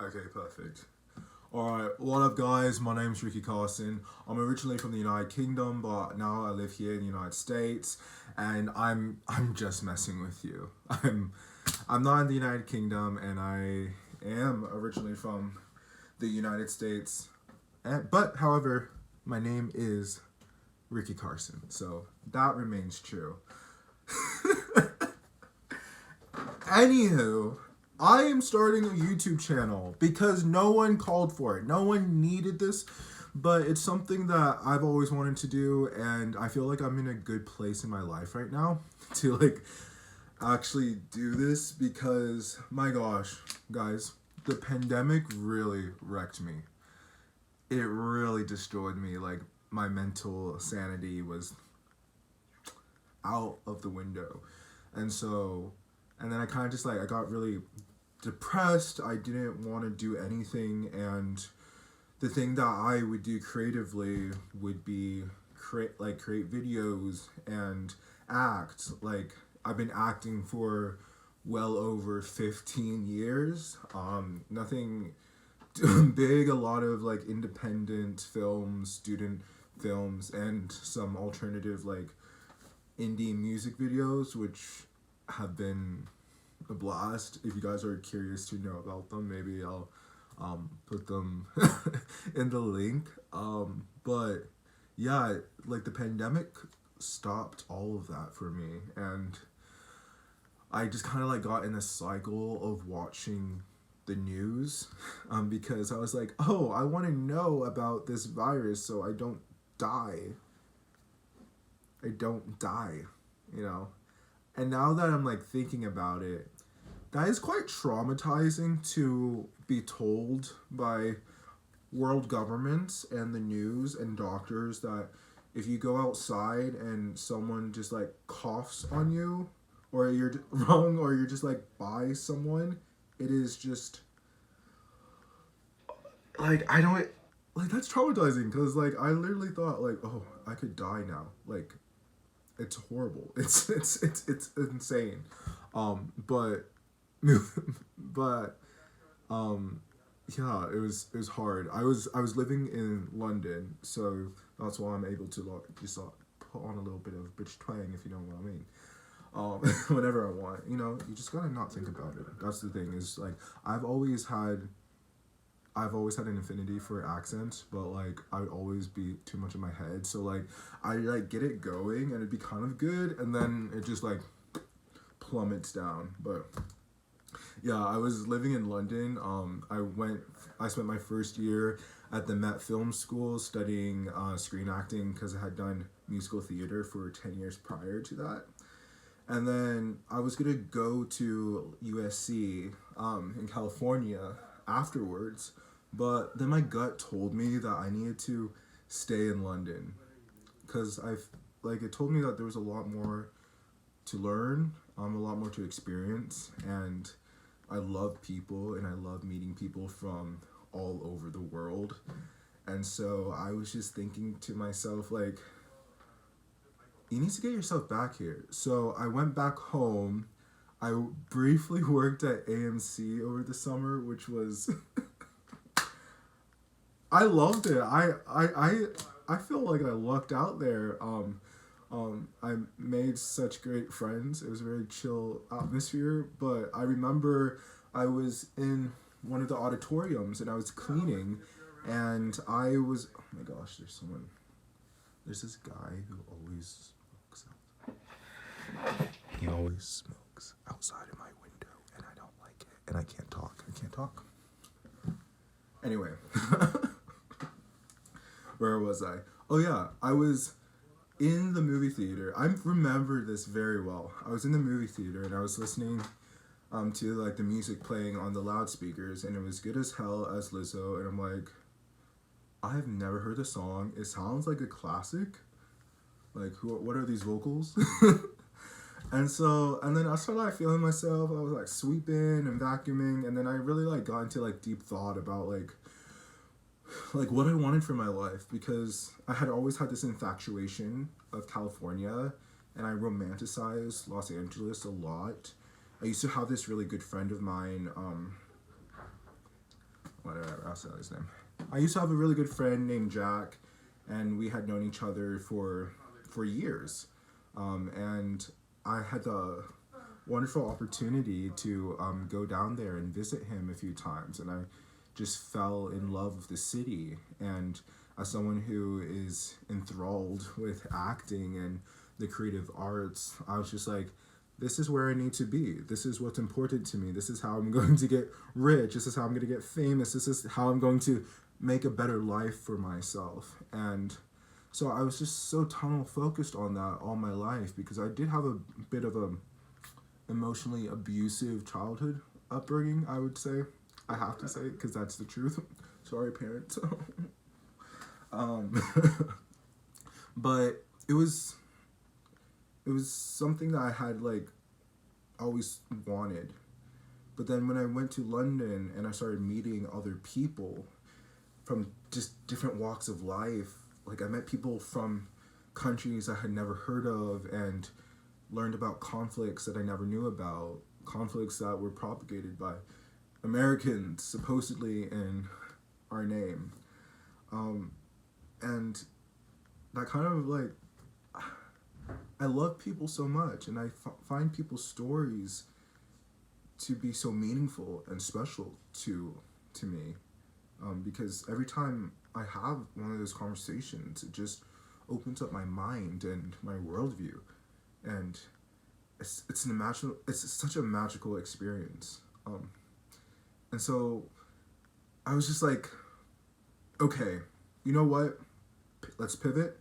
Okay, perfect. Alright, what up guys, my name's Carson. I'm originally from the United Kingdom, but now I live here in the United States, and I'm just messing with you. I'm not in the United Kingdom, and I am originally from the United States. But however, my name is Ricky Carson, so that remains true. Anywho, I am starting a YouTube channel because no one called for it. No one needed this, but it's something that I've always wanted to do, and I feel like I'm in a good place in my life right now to actually do this because my gosh, guys, the pandemic really wrecked me. It really destroyed me. Like, my mental sanity was out of the window. And then I kind of just I got really depressed. I didn't want to do anything, and the thing that I would do creatively would be create videos and act. Like, I've been acting for well over 15 years. Nothing big, a lot of independent films, student films, and some alternative indie music videos, which have been a blast. If you guys are curious to know about them, maybe I'll put them in the link. But yeah, the pandemic stopped all of that for me, and I just kind of got in a cycle of watching the news because I was like, oh, I want to know about this virus so I don't die. You know? And now that I'm thinking about it, that is quite traumatizing to be told by world governments and the news and doctors that if you go outside and someone just coughs on you, or you're wrong, or you're just by someone, it is just I don't that's traumatizing because I literally thought oh, I could die now. It's horrible. It's insane. But but yeah, it was hard. I was living in London, so that's why I'm able to just put on a little bit of bitch twang, if you know what I mean. Whenever I want, you just gotta not think about it. That's the thing, is I've always had an affinity for accents, but I would always be too much in my head. So I get it going and it'd be kind of good, and then it just plummets down. But yeah, I was living in London. I spent my first year at the Met Film School studying screen acting because I had done musical theater for 10 years prior to that. And then I was gonna go to USC in California afterwards, but then my gut told me that I needed to stay in London because it told me that there was a lot more to learn, a lot more to experience, and I love people and I love meeting people from all over the world. And so I was just thinking to myself, you need to get yourself back here. So I went back home. I briefly worked at AMC over the summer, which was I loved it. I feel like I lucked out there. I made such great friends. It was a very chill atmosphere. But I remember I was in one of the auditoriums and I was cleaning, and I was, oh my gosh, there's this guy who always smokes outside. He always smokes outside of my window, and I don't like it. And I can't talk. Anyway. Where was I? Oh yeah, I was in the movie theater. I remember this very well. I was in the movie theater and I was listening to the music playing on the loudspeakers, and it was Good as Hell as Lizzo, and I'm like, I have never heard the song. It sounds like a classic. What are these vocals? And then I started feeling myself. I was sweeping and vacuuming, and then I really got into deep thought about what I wanted for my life, because I had always had this infatuation of California, and I romanticized Los Angeles a lot. I used to have this really good friend of mine whatever, I'll say his name. I used to have a really good friend named Jack, and we had known each other for years. And I had the wonderful opportunity to go down there and visit him a few times, and I just fell in love with the city. And as someone who is enthralled with acting and the creative arts, I was just like, this is where I need to be. This is what's important to me. This is how I'm going to get rich. This is how I'm going to get famous. This is how I'm going to make a better life for myself. And so I was just so tunnel focused on that all my life, because I did have a bit of a emotionally abusive childhood upbringing, I would say. I have to say it because that's the truth. Sorry, parents. But it was something that I had like always wanted. But then when I went to London and I started meeting other people from just different walks of life, like I met people from countries I had never heard of and learned about conflicts that I never knew about, conflicts that were propagated by Americans supposedly in our name. And that kind of like, I love people so much, and I find people's stories to be so meaningful and special to me, because every time I have one of those conversations, it just opens up my mind and my worldview, and it's such a magical experience. And so I was just like, okay, you know what? Let's pivot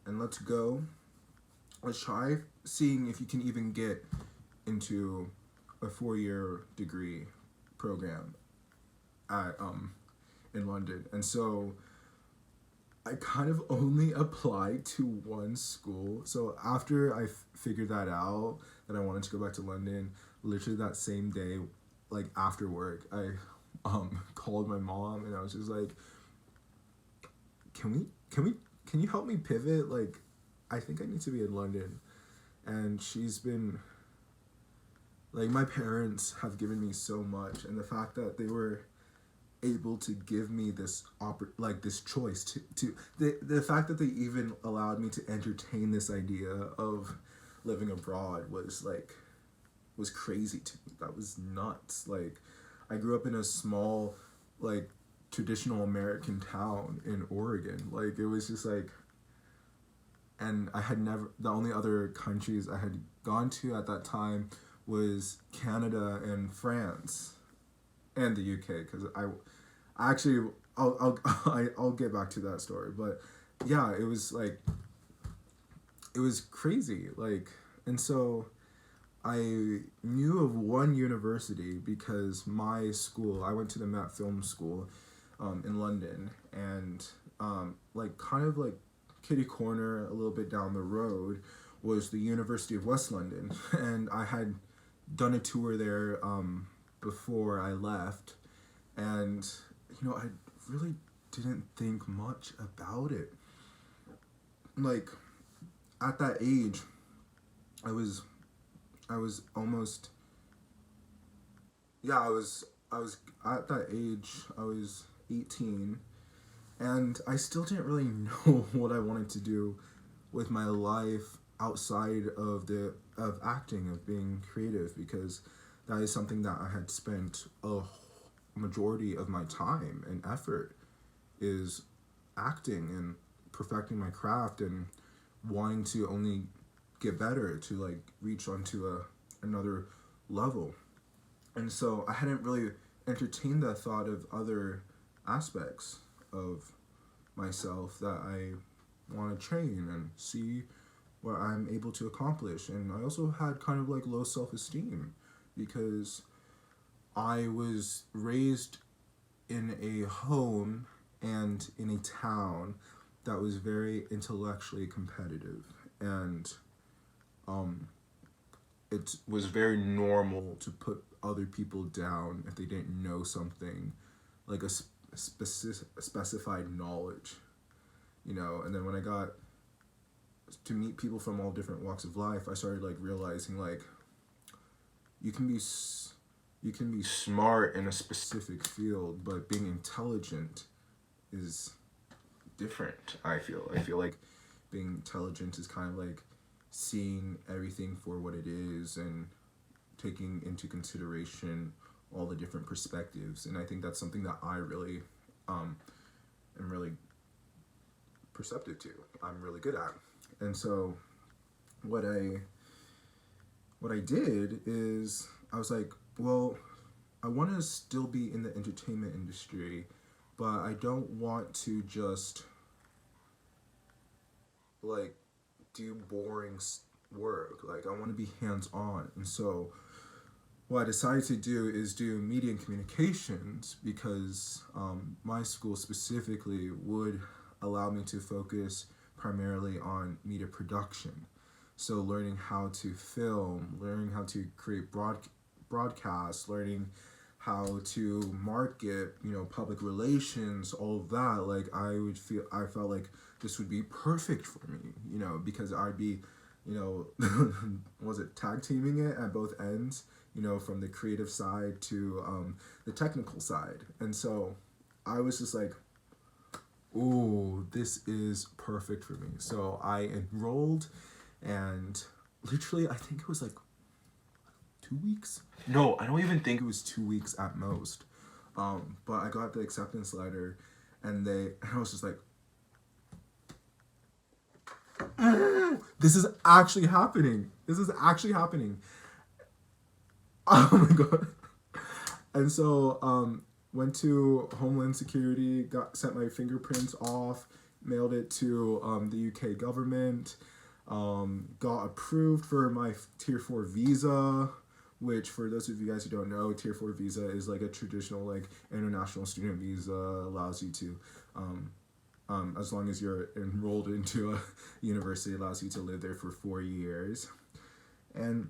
and let's go. Let's try seeing if you can even get into a 4-year degree program at in London. And so I kind of only applied to one school. So after I figured that out, that I wanted to go back to London, literally that same day, like after work, I called my mom and I was just like, can you help me pivot? Like, I think I need to be in London. And she's been, like, my parents have given me so much, and the fact that they were able to give me this this choice to the fact that they even allowed me to entertain this idea of living abroad was crazy to me. That was nuts. Like, I grew up in a small, like, traditional American town in Oregon. Like, it was just like, and the only other countries I had gone to at that time was Canada and France and the UK, because I'll get back to that story. But yeah, it was crazy. Like, and so I knew of one university because my school, I went to the Met Film School in London, and like kind of like kitty corner a little bit down the road was the University of West London, and I had done a tour there before I left, and you know, I really didn't think much about it. Like, at that age, I was almost, yeah, I was at that age, I was 18, and I still didn't really know what I wanted to do with my life outside of acting, of being creative, because that is something that I had spent a majority of my time and effort, is acting and perfecting my craft and wanting to only get better, to like reach onto another level. And so I hadn't really entertained the thought of other aspects of myself that I want to train and see what I'm able to accomplish. And I also had kind of like low self-esteem because I was raised in a home and in a town that was very intellectually competitive, and it was very normal to put other people down if they didn't know something, like a specified knowledge, you know. And then when I got to meet people from all different walks of life, I started like realizing like you can be you can be smart in a specific field, but being intelligent is different. I feel like being intelligent is kind of like seeing everything for what it is and taking into consideration all the different perspectives. And I think that's something that I really am really perceptive to. I'm really good at. And so what I did is I was like, well, I want to still be in the entertainment industry, but I don't want to just like do boring work. Like I want to be hands on. And so what I decided to do is do media and communications because my school specifically would allow me to focus primarily on media production. So learning how to film, learning how to create broadcasts, learning how to market, public relations, all of that. Like I felt like this would be perfect for me, because I'd be, was it tag teaming it at both ends, from the creative side to the technical side. And so I was just like, oh, this is perfect for me. So I enrolled, and literally, I think it was like 2 weeks. No, I don't even think it was 2 weeks at most. But I got the acceptance letter, and I was just like, this is actually happening. This is actually happening. Oh my god. And so went to Homeland Security, sent my fingerprints off, mailed it to the UK government, got approved for my Tier 4 visa, which for those of you guys who don't know, Tier 4 visa is like a traditional like international student visa, allows you to as long as you're enrolled into a university, allows you to live there for 4 years. And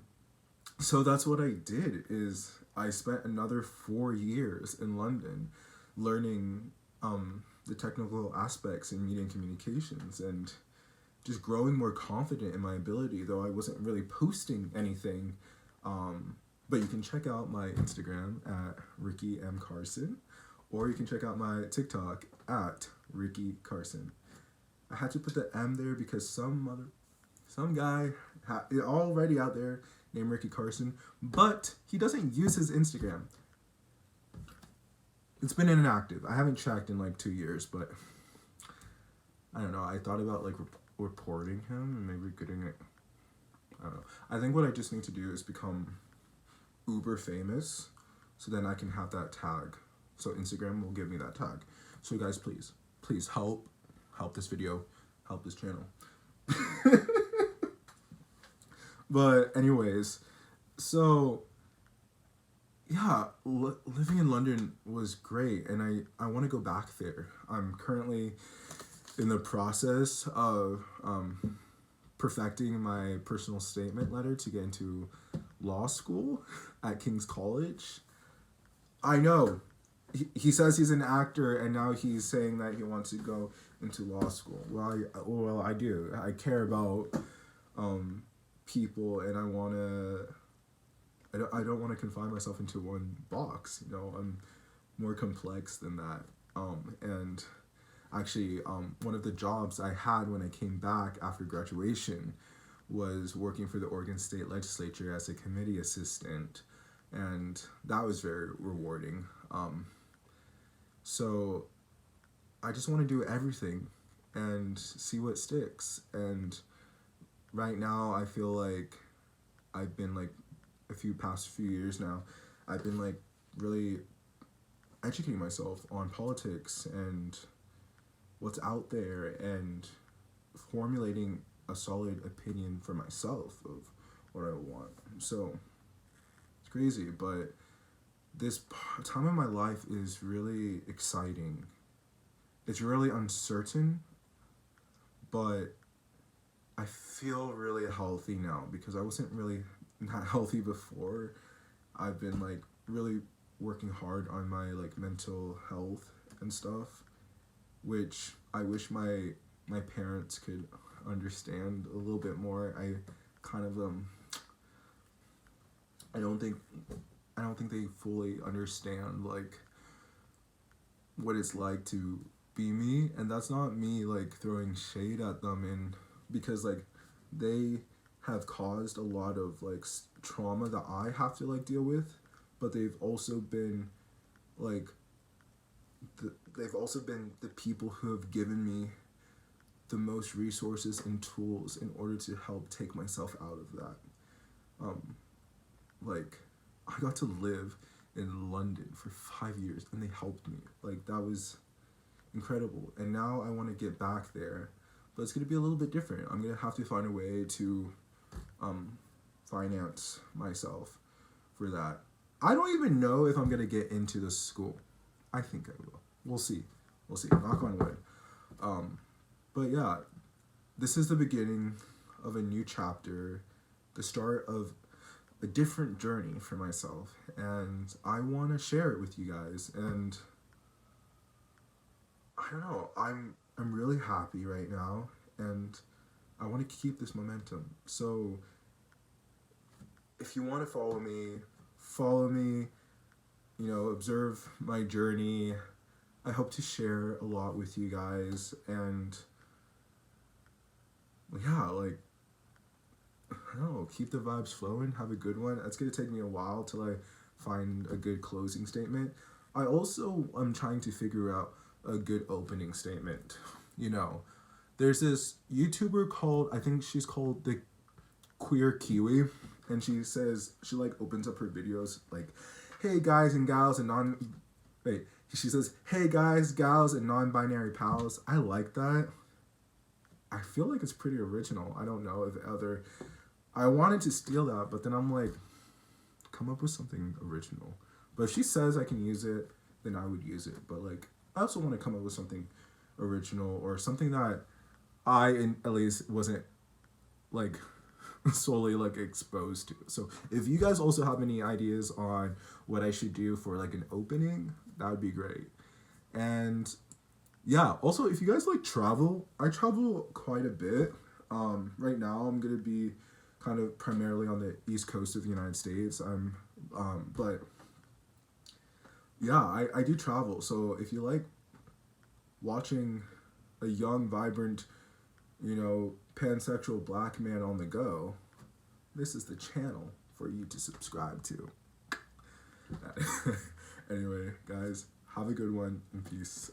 so that's what I did, is I spent another 4 years in London learning the technical aspects in media and communications and just growing more confident in my ability, though I wasn't really posting anything. But you can check out my Instagram at Ricky M. Carson, or you can check out my TikTok at Ricky Carson. I had to put the M there because some guy already out there named Ricky Carson, but he doesn't use his Instagram. It's been inactive. I haven't checked in like 2 years, but I don't know. I thought about like reporting him and maybe getting it. I don't know. I think what I just need to do is become uber famous, so then I can have that tag. So Instagram will give me that tag. So you guys, please help this video, help this channel. But anyways, so yeah, living in London was great, and I want to go back there. I'm currently in the process of perfecting my personal statement letter to get into law school at King's College. I know, he says he's an actor, and now he's saying that he wants to go into law school. Well, I do. I care about people, and I don't want to confine myself into one box. I'm more complex than that. And actually, one of the jobs I had when I came back after graduation was working for the Oregon State Legislature as a committee assistant, and that was very rewarding. So I just want to do everything and see what sticks. And right now I feel like I've been like past few years now, I've been like really educating myself on politics and what's out there and formulating a solid opinion for myself of what I want. So it's crazy, but this time in my life is really exciting. It's really uncertain, but I feel really healthy now because I wasn't really not healthy before. I've been like really working hard on my like mental health and stuff, which I wish my parents could understand a little bit more. I kind of I don't think I don't think they fully understand like what it's like to be me, and that's not me like throwing shade at them, and because like they have caused a lot of like trauma that I have to like deal with, but they've also been like they've also been the people who have given me the most resources and tools in order to help take myself out of that. Um, like, I got to live in London for 5 years and they helped me. Like, that was incredible. And now I want to get back there, but it's going to be a little bit different. I'm going to have to find a way to finance myself for that. I don't even know if I'm going to get into the school. I think I will. We'll see. We'll see. Knock on wood. But yeah, this is the beginning of a new chapter, the start of a different journey for myself, and I want to share it with you guys. And I don't know, I'm really happy right now, and I want to keep this momentum. So if you want to follow me, you know, observe my journey. I hope to share a lot with you guys, and yeah, like, I don't know, keep the vibes flowing, have a good one. It's gonna take me a while till I find a good closing statement. I also am trying to figure out a good opening statement. You know, there's this YouTuber called, I think she's called the Queer Kiwi, and she says, she like opens up her videos like, hey guys and gals and she says, hey guys, gals, and non-binary pals. I like that. I feel like it's pretty original. I don't know if I wanted to steal that, but then I'm like, come up with something original. But if she says I can use it, then I would use it. But like, I also want to come up with something original, or something that at least wasn't like solely like exposed to. So if you guys also have any ideas on what I should do for like an opening, that would be great. And yeah, also if you guys like travel, I travel quite a bit. Right now I'm gonna be kind of primarily on the East Coast of the United States. But yeah, I do travel. So if you like watching a young, vibrant, you know, pansexual black man on the go, this is the channel for you to subscribe to. Anyway, guys, have a good one and peace.